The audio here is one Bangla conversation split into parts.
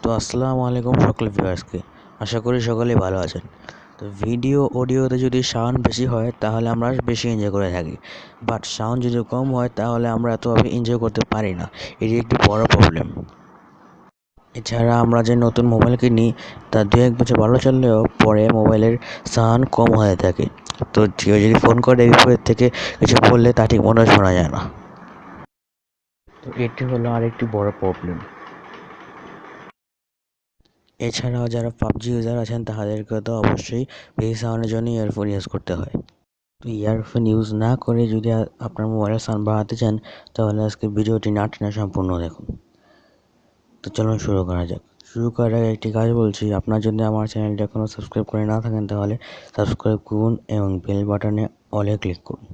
তো আসসালামু আলাইকুম সকল ভিউয়ার্সকে। আশা করি সকলেই ভালো আছেন। তো ভিডিও অডিওতে যদি সাউন্ড বেশি হয় তাহলে আমরা বেশি এনজয় করে থাকি, বাট সাউন্ড যদি কম হয় তাহলে আমরা এতভাবে এনজয় করতে পারি না। এটি একটি বড় প্রবলেম। এছাড়া আমরা যে নতুন মোবাইল কিনি তা 2-1 বছর ভালো চললেও পরে মোবাইলের সাউন্ড কম হয়ে থাকে। তো কেউ যদি ফোন করে বিপরীত থেকে কিছু বললে তা ঠিক মতো শোনা যায় না। তো এটি হলো আরেকটি বড় প্রবলেম। এছাড়াও যারা পাবজি ইউজার আছেন তাদেরকে তো অবশ্যই বেশি সাউন্ডের জন্য ইয়ারফোন ইউজ করতে হয়। তো ইয়ারফোন ইউজ না করে যদি আপনার মোবাইলের সাউন্ড বাড়াতে চান তাহলে আজকে ভিডিওটি না টেনে সম্পূর্ণ দেখুন। তো চলুন শুরু করা যাক। শুরু করার আগে একটি কাজ বলছি, আপনার যদি আমার চ্যানেলটি এখনও সাবস্ক্রাইব করে না থাকেন তাহলে সাবস্ক্রাইব করুন এবং বেল বাটনে অলে ক্লিক করুন।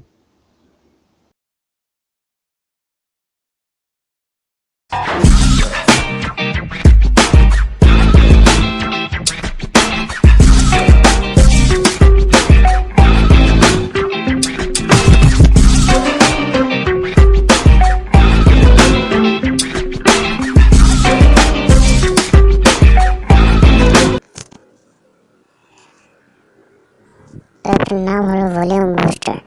অ্যাপটির নাম হলো ভলিউম বুস্টার।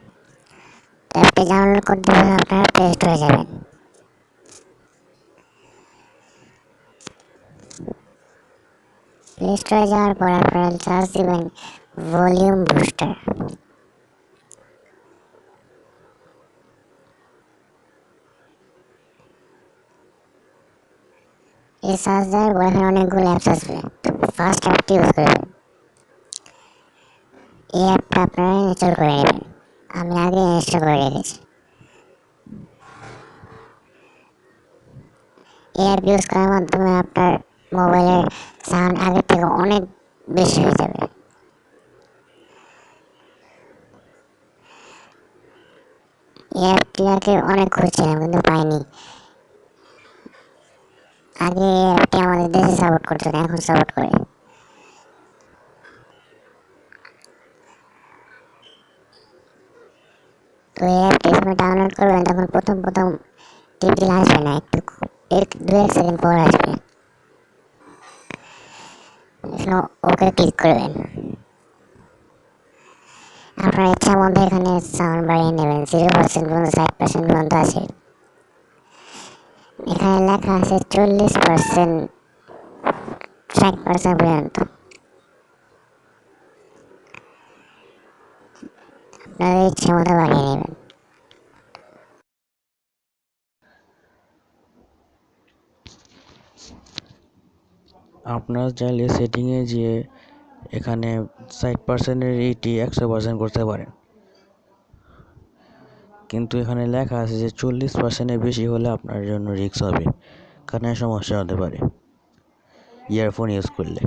অ্যাপটি ডাউনলোড করতে হলে আপনারা প্লে স্টোরে যাবেন। প্লে স্টোরে যাওয়ার পর আপনারা সার্চ দিবেন ভলিউম বুস্টার। এই সার্চ দেওয়ার পর এখানে অনেকগুলো অ্যাপস আসবে। ফার্স্ট অ্যাপটি ইউজ করবেন। এই অ্যাপটা আপনারা ইনস্টল করে নেবেন। আমি আগে ইনস্টল করে রেখেছি। এই অ্যাপ ইউজ করার মাধ্যমে আপনার মোবাইলের সাউন্ড আগের থেকে অনেক বেশি হয়ে যাবে। এই অ্যাপটি আগে অনেক খুঁজছিলাম কিন্তু পাইনি। আগে এই অ্যাপটি আমাদের দেশে সাপোর্ট করতো না, এখন সাপোর্ট করে। তো এই অ্যাপটি যখন ডাউনলোড করবেন তখন প্রথম টিপ দিলে আসবে না, একটু 1-2 সেকেন্ড পর আসবে। এখানে ওকে ক্লিক করবেন। আপনার ইচ্ছা মতো এখানে সাউন্ড বাড়িয়ে নেবেন। 0% পর্যন্ত 60% পর্যন্ত আছে। এখানে লেখা আছে 40%, 60% পর্যন্ত। আপনার ইচ্ছা মতো বাড়িয়ে নেবেন। আপনারা চাইলে সেটিংয়ে যেয়ে এখানে 60%-এর এটি 100% করতে পারেন, কিন্তু এখানে লেখা আছে যে 40%-এর বেশি হলে আপনার জন্য রিস্ক হবে, কানে সমস্যা হতে পারে ইয়ারফোন ইউজ করলে।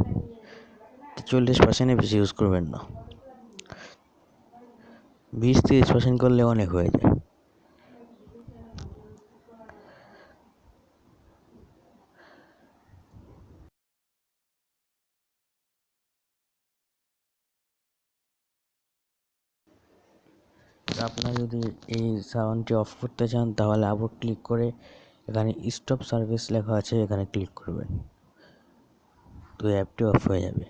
40%-এর বেশি ইউজ করবেন না, 20-30% করলে অনেক হয়ে যায়। আপনারা যদি এই সাউন্ডটি অফ করতে চান তাহলে আবার ক্লিক করে এখানে স্টপ সার্ভিস লেখা আছে, এখানে ক্লিক করবেন। তো অ্যাপটি অফ হয়ে যাবে।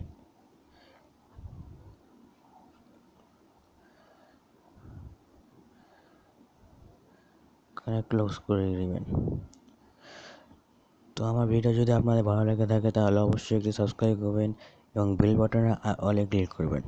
এখানে ক্লোজ করে দিবেন। তো আমার ভিডিও যদি আপনাদের ভালো লেগে থাকে তাহলে অবশ্যই একটি সাবস্ক্রাইব করবেন এবং বেল বাটনে অলে ক্লিক করবেন।